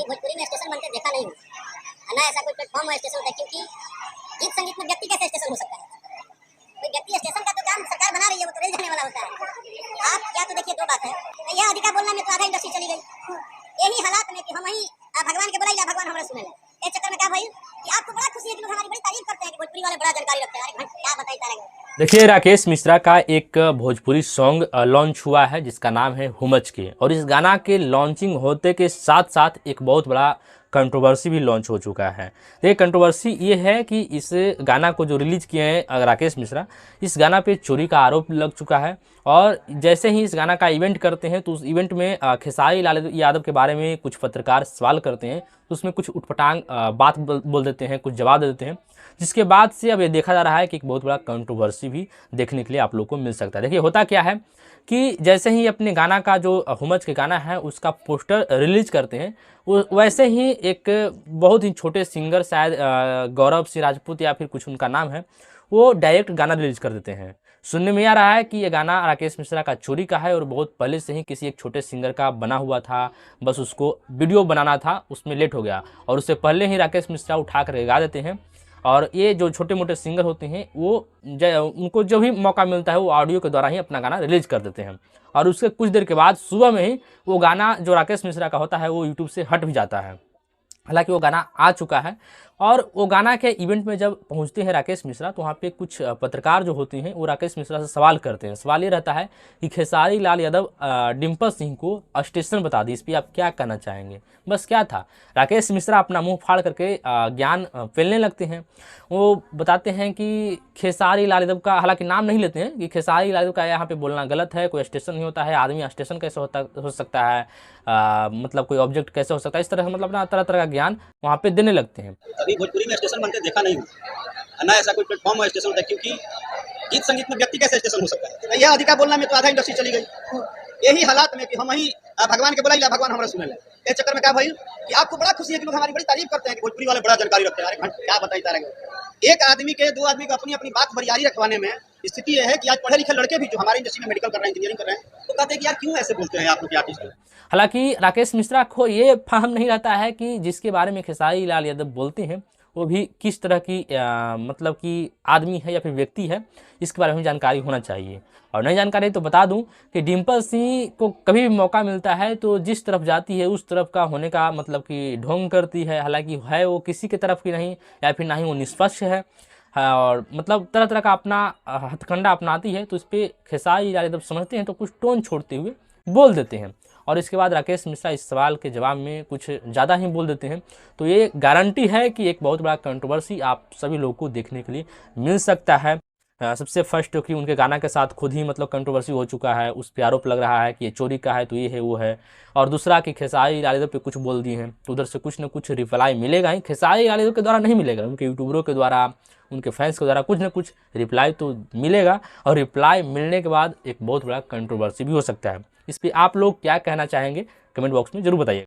कभी भोजपुरी में स्टेशन बनते देखा नहीं हूँ, ना ऐसा कोई प्लेटफॉर्म है स्टेशन का, क्योंकि गीत संगीत में व्यक्ति कैसे स्टेशन हो सकता है? कोई व्यक्ति स्टेशन का तो काम सरकार बना रही है, वो तो रेल जाने वाला होता है। आप क्या तो देखिए, दो बात है, यह अधिकार बोलना में तो आधा इंडस्ट्री चली गई। यही हालात में कि हम वही भगवान के बुलाइला भगवान हमारे सुने ले, इस चक्कर में क्या भाई कि आपको बड़ा खुशी है कि लोग हमारी बड़ी तारीफ करते हैं कि भोजपुरी वाले बड़ा जानकारी रखते हैं। अरे क्या बताइए तारेगा। देखिए, राकेश मिश्रा का एक भोजपुरी सॉन्ग लॉन्च हुआ है जिसका नाम है हुमच के, और इस गाना के लॉन्चिंग होते के साथ साथ एक बहुत बड़ा कंट्रोवर्सी भी लॉन्च हो चुका है। तो ये कंट्रोवर्सी ये है कि इस गाना को जो रिलीज किए हैं राकेश मिश्रा, इस गाना पे चोरी का आरोप लग चुका है। और जैसे ही इस गाना का इवेंट करते हैं तो उस इवेंट में खेसारी लाल यादव के बारे में कुछ पत्रकार सवाल करते हैं, तो उसमें कुछ उटपटांग बात बोल देते हैं, कुछ जवाब दे देते हैं, जिसके बाद से अब ये देखा जा रहा है कि एक बहुत बड़ा कंट्रोवर्सी भी देखने के लिए आप लोग को मिल सकता है। देखिए, होता क्या है कि जैसे ही अपने गाना का जो हुमच के गाना है उसका पोस्टर रिलीज करते हैं, वैसे ही एक बहुत ही छोटे सिंगर, शायद गौरव सिंह राजपूत या फिर कुछ उनका नाम है, वो डायरेक्ट गाना रिलीज कर देते हैं। सुनने में आ रहा है कि ये गाना राकेश मिश्रा का चोरी का है और बहुत पहले से ही किसी एक छोटे सिंगर का बना हुआ था, बस उसको वीडियो बनाना था, उसमें लेट हो गया और उससे पहले ही राकेश मिश्रा उठा कर गा देते हैं। और ये जो छोटे मोटे सिंगर होते हैं वो उनको जो भी मौका मिलता है वो ऑडियो के द्वारा ही अपना गाना रिलीज कर देते हैं, और उसके कुछ देर के बाद सुबह में ही वो गाना जो राकेश मिश्रा का होता है वो यूट्यूब से हट भी जाता है। हालांकि वो गाना आ चुका है, और वो गाना के इवेंट में जब पहुंचते हैं राकेश मिश्रा तो वहाँ पे कुछ पत्रकार जो होते हैं वो राकेश मिश्रा से सवाल करते हैं। सवाल ये रहता है कि खेसारी लाल यादव डिम्पल सिंह को स्टेशन बता दी, इस पर आप क्या कहना चाहेंगे? बस क्या था, राकेश मिश्रा अपना मुंह फाड़ करके ज्ञान फैलने लगते हैं। वो बताते हैं कि खेसारी लाल यादव का, हालांकि नाम नहीं लेते हैं, कि खेसारी लाल यादव का यहाँ पे बोलना गलत है, कोई स्टेशन नहीं होता है, आदमी स्टेशन कैसे हो सकता है, मतलब कोई ऑब्जेक्ट कैसे हो सकता है, इस तरह मतलब ना तरह तरह का ज्ञान वहाँ पे देने लगते हैं। कभी भोजपुरी में स्टेशन बनते देखा नहीं हूँ, ना ऐसा कोई प्लेटफॉर्म है स्टेशन का, क्योंकि गीत संगीत में व्यक्ति कैसे स्टेशन हो सकता है? यह अधिकार बोलना में तो आधा इंडस्ट्री चली गई। यही हालात में कि हम वही भगवान के बुलाइला भगवान हमारे सुने ले, इस चक्कर में क्या भाई कि आपको बड़ा खुशी है कि लोग हमारी बड़ी तारीफ करते हैं कि भोजपुरी वाले बड़ा जानकारी रखते हैं। अरे क्या बताइए तारेगा। एक आदमी के, दो आदमी को अपनी अपनी बात बरियारी रखवाने में स्थिति यह है कि आज पढ़े लिखे लड़के भी जो हमारी इंडस्ट्री में मेडिकल कर रहे हैं, इंजीनियरिंग कर रहे हैं, तो कहते हैं कि यार क्यों ऐसे बोलते हैं आप लोग आर्टिस्ट। हालांकि राकेश मिश्रा को ये फहम नहीं रहता है कि जिसके बारे में खेसारी लाल यादव बोलते हैं वो भी किस तरह की मतलब कि आदमी है या फिर व्यक्ति है, इसके बारे में जानकारी होना चाहिए। और नई जानकारी तो बता दूं कि डिम्पल सिंह को कभी भी मौका मिलता है तो जिस तरफ जाती है उस तरफ का होने का मतलब कि ढोंग करती है। हालांकि है वो किसी की तरफ की नहीं, या फिर ना ही वो निष्पक्ष है, और मतलब तरह तरह का अपना हथकंडा अपनाती है। तो इस पर खेसारी लाल यादव समझते हैं तो कुछ टोन छोड़ते हुए बोल देते हैं, और इसके बाद राकेश मिश्रा इस सवाल के जवाब में कुछ ज़्यादा ही बोल देते हैं। तो ये गारंटी है कि एक बहुत बड़ा कंट्रोवर्सी आप सभी लोगों को देखने के लिए मिल सकता है। सबसे फर्स्ट कि उनके गाना के साथ खुद ही मतलब कंट्रोवर्सी हो चुका है, उस पर आरोप लग रहा है कि ये चोरी का है, तो ये है वो है। और दूसरा कि खेसारी लाल यादव पे कुछ बोल दिए हैं तो उधर से कुछ ना कुछ रिप्लाई मिलेगा ही, खेसारी लाल यादव के द्वारा नहीं मिलेगा, उनके यूट्यूबरों के द्वारा, उनके फैंस के द्वारा कुछ ना कुछ रिप्लाई तो मिलेगा। और रिप्लाई मिलने के बाद एक बहुत बड़ा कंट्रोवर्सी भी हो सकता है। इस पर आप लोग क्या कहना चाहेंगे कमेंट बॉक्स में जरूर बताइए।